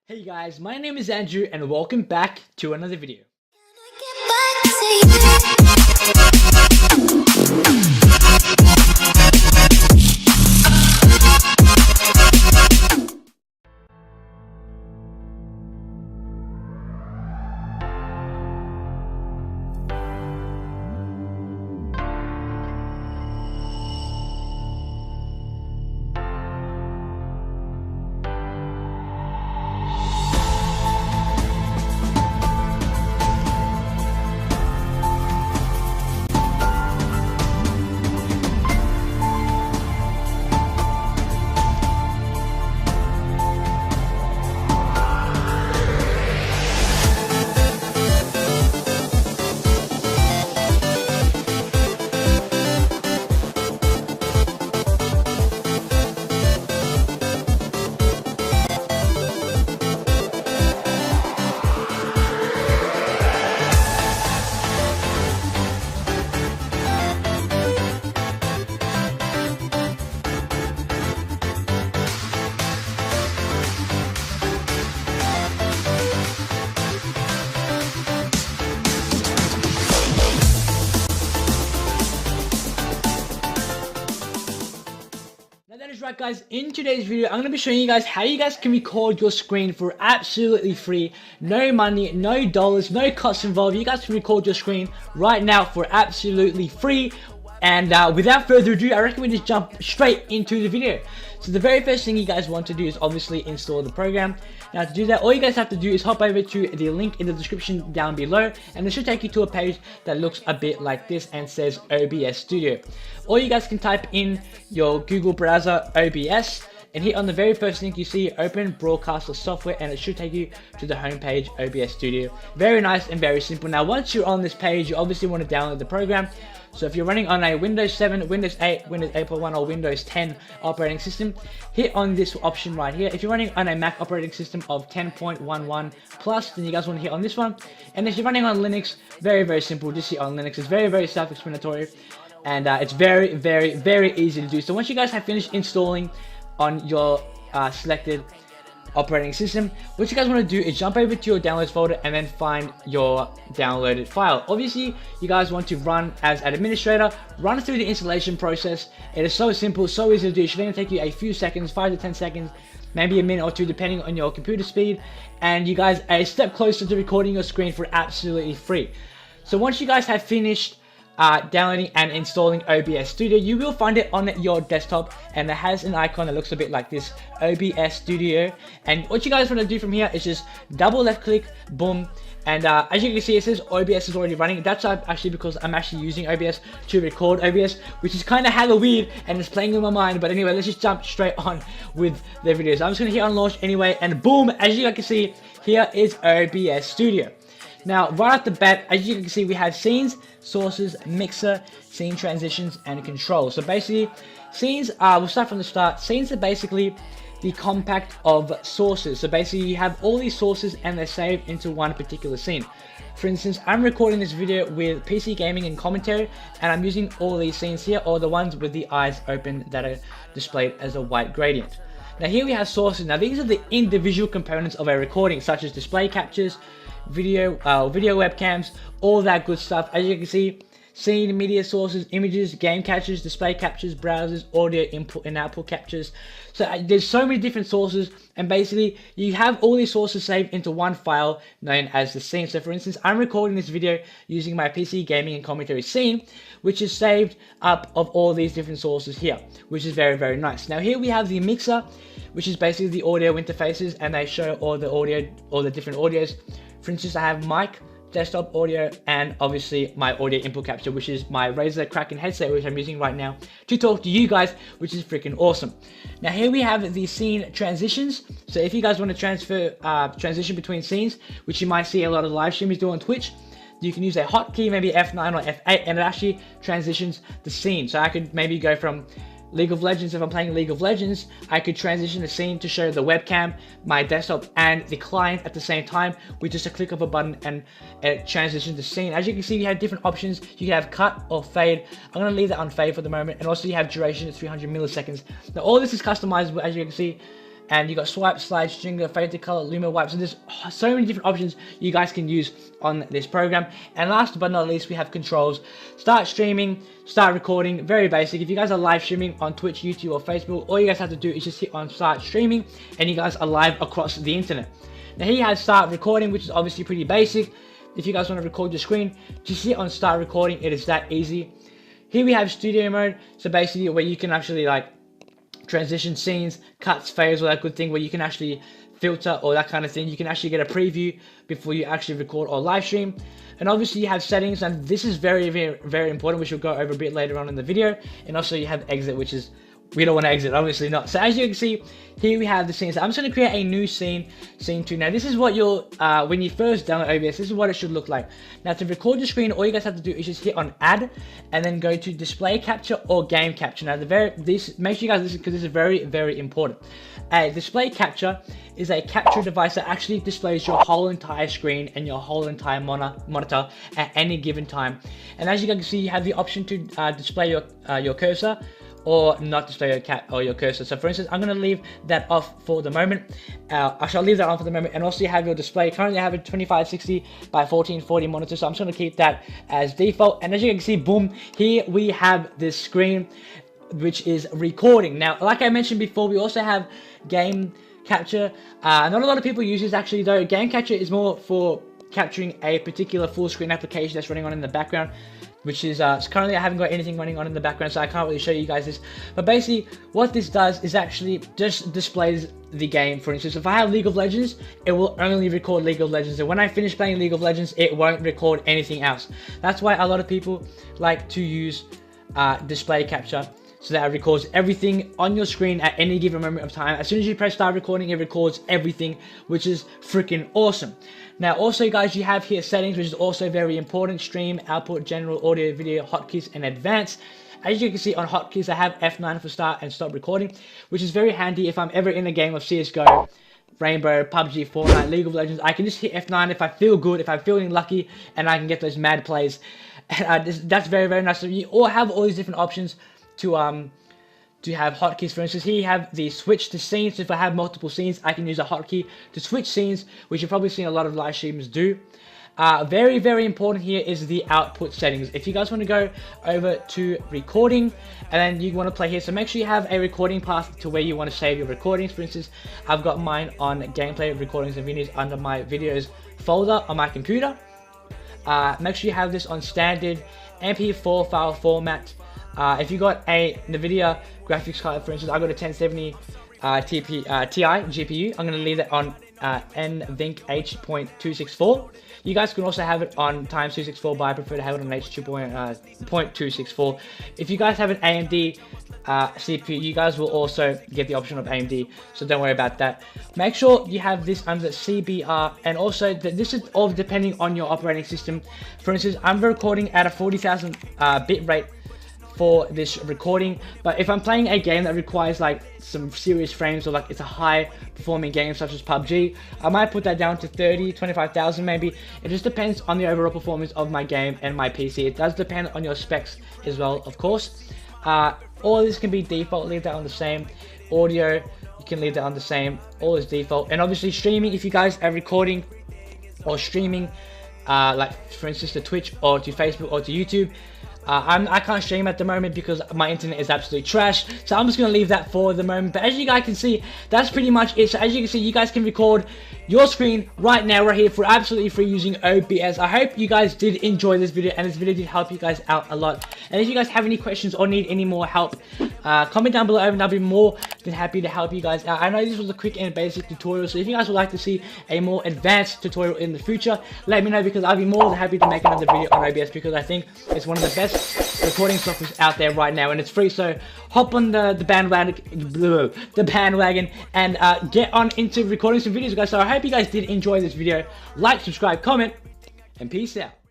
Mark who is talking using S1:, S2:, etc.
S1: Hey guys, my name is Andrew and welcome back to another video. That is right guys, in today's video I'm going to be showing you guys how you guys can record your screen for absolutely free. No money, no dollars, no costs involved. You guys can record your screen right now for absolutely free. And without further ado, I recommend just jump straight into the video. So the very first thing you guys want to do is obviously install the program. Now to do that, all you guys have to do is hop over to the link in the description down below, and it should take you to a page that looks a bit like this and says OBS Studio. Or you guys can type in your Google browser OBS and hit on the very first link you see, open broadcaster software, and it should take you to the home page, OBS Studio. Very nice and very simple. Now once you're on this page, you obviously want to download the program. So if you're running on a Windows 7, Windows 8, Windows 8.1 or Windows 10 operating system, hit on this option right here. If you're running on a Mac operating system of 10.11 plus, then you guys want to hit on this one. And if you're running on Linux, very simple, just hit on Linux. It's very self-explanatory, and it's very easy to do. So once you guys have finished installing on your selected operating system, what you guys want to do is jump over to your downloads folder and then find your downloaded file. Obviously you guys want to run as an administrator, run through the installation process. It is so simple, so easy to do. It should only take you a few seconds, 5 to 10 seconds, maybe a minute or two depending on your computer speed, and you guys are a step closer to recording your screen for absolutely free. So once you guys have finished downloading and installing OBS Studio, you will find it on your desktop, and it has an icon that looks a bit like this, OBS Studio. And what you guys want to do from here is just double left click, boom, and as you can see it says OBS is already running. That's actually because I'm actually using OBS to record OBS, which is kind of hella weird and it's playing with my mind. But anyway, let's just jump straight on with the videos. I'm just going to hit on launch anyway, and boom, as you guys can see, here is OBS Studio. Now, right off the bat, as you can see, we have scenes, sources, mixer, scene transitions, and control. So basically, scenes, we'll start from the start. Scenes are basically the compact of sources. So basically, you have all these sources and they're saved into one particular scene. For instance, I'm recording this video with PC gaming and commentary, and I'm using all these scenes here, or the ones with the eyes open that are displayed as a white gradient. Now here we have sources. Now these are the individual components of a recording, such as display captures, video webcams, all that good stuff. As you can see, scene, media sources, images, game captures, display captures, browsers, audio input and output captures. So there's so many different sources, and basically you have all these sources saved into one file known as the scene. So for instance, I'm recording this video using my PC gaming and commentary scene, which is saved up of all these different sources here, which is very nice. Now here we have the mixer, which is basically the audio interfaces, and they show all the audio, all the different audios. For instance, I have mic, desktop audio, and obviously my audio input capture, which is my Razer Kraken headset, which I'm using right now to talk to you guys, which is freaking awesome. Now here we have the scene transitions. So if you guys want to transition between scenes, which you might see a lot of live streamers do on Twitch, you can use a hotkey, maybe F9 or F8, and it actually transitions the scene. So I could maybe go from League of Legends. If I'm playing League of Legends, I could transition the scene to show the webcam, my desktop, and the client at the same time with just a click of a button, and it transitions the scene. As you can see, you have different options. You can have cut or fade. I'm going to leave that on fade for the moment. And also you have duration at 300 milliseconds. Now all this is customizable, as you can see. and you got swipe, slide, stringer, fade to color, luma wipe. So there's so many different options you guys can use on this program. And last but not least, we have controls. Start streaming, start recording, very basic. If you guys are live streaming on Twitch, YouTube, or Facebook, all you guys have to do is just hit on start streaming, and you guys are live across the internet. Now here you have start recording, which is obviously pretty basic. If you guys want to record your screen, just hit on start recording. It is that easy. Here we have studio mode, so basically where you can actually like transition scenes, cuts, fades, all that good thing, where you can actually filter or that kind of thing. You can actually get a preview before you actually record or live stream. And obviously you have settings, and this is very, very, very important, which we'll go over a bit later on in the video. And also you have exit, which is, we don't want to exit, obviously not. So as you can see, here we have the scenes. I'm just going to create a new scene 2. Now this is what you'll, when you first download OBS, this is what it should look like. Now to record your screen, all you guys have to do is just hit on add, and then go to display capture or game make sure you guys listen, because this is very, very important. A display capture is a capture device that actually displays your whole entire screen and your whole entire monitor at any given time. And as you can see, you have the option to display your cursor, or not display your cursor. So for instance, I'm going to leave that off for the moment. I shall leave that on for the moment. And also you have your display. Currently I have a 2560 by 1440 monitor, so I'm just going to keep that as default. And as you can see, boom, here we have this screen, which is recording. Now, like I mentioned before, we also have game capture. Not a lot of people use this actually though. Game capture is more for capturing a particular full screen application that's running on in the background, which is currently I haven't got anything running on in the background, so I can't really show you guys this. But basically what this does is actually just displays the game. For instance, if I have League of Legends, it will only record League of Legends, and when I finish playing League of Legends, it won't record anything else. That's why a lot of people like to use display capture, so that it records everything on your screen at any given moment of time. As soon as you press start recording, it records everything, which is freaking awesome. Now also guys, you have here settings, which is also very important. Stream, output, general, audio, video, hotkeys, and advanced. As you can see on hotkeys, I have F9 for start and stop recording, which is very handy if I'm ever in a game of CSGO, Rainbow, PUBG, Fortnite, League of Legends. I can just hit F9 if I feel good, if I'm feeling lucky, and I can get those mad plays. And that's very, very nice. So you all have all these different options to have hotkeys. For instance, here you have the switch to scenes. So if I have multiple scenes, I can use a hotkey to switch scenes, which you've probably seen a lot of live streamers do. Very, very important here is the output settings. If you guys want to go over to recording, and then you want to play here, so make sure you have a recording path to where you want to save your recordings. For instance, I've got mine on gameplay, recordings, and videos under my videos folder on my computer. Make sure you have this on standard MP4 file format. If you got a NVIDIA graphics card, for instance, I got a 1070 Ti GPU. I'm going to leave that on NVINC H.264. You guys can also have it on times 264, but I prefer to have it on H.264. If you guys have an AMD CPU, you guys will also get the option of AMD, so don't worry about that. Make sure you have this under CBR, and also this is all depending on your operating system. For instance, I'm recording at a 40,000 bit rate for this recording, but if I'm playing a game that requires like some serious frames, or like it's a high performing game such as PUBG, I might put that down to 25,000 maybe. It just depends on the overall performance of my game and my PC. It does depend on your specs as well, of course. All this can be default, leave that on the same. Audio, you can leave that on the same, all is default. And obviously streaming, if you guys are recording or streaming like for instance to Twitch or to Facebook or to YouTube, I can't stream at the moment because my internet is absolutely trash, so I'm just going to leave that for the moment. But as you guys can see, that's pretty much it. So as you can see, you guys can record your screen right now, right here, for absolutely free using OBS. I hope you guys did enjoy this video, and this video did help you guys out a lot. And if you guys have any questions or need any more help, comment down below and I'll be more than happy to help you guys out. I know this was a quick and basic tutorial, so if you guys would like to see a more advanced tutorial in the future, let me know, because I'll be more than happy to make another video on OBS, because I think it's one of the best recording software out there right now, and it's free. So hop on the bandwagon and get on into recording some videos, guys. So I hope you guys did enjoy this video. Like, subscribe, comment, and peace out.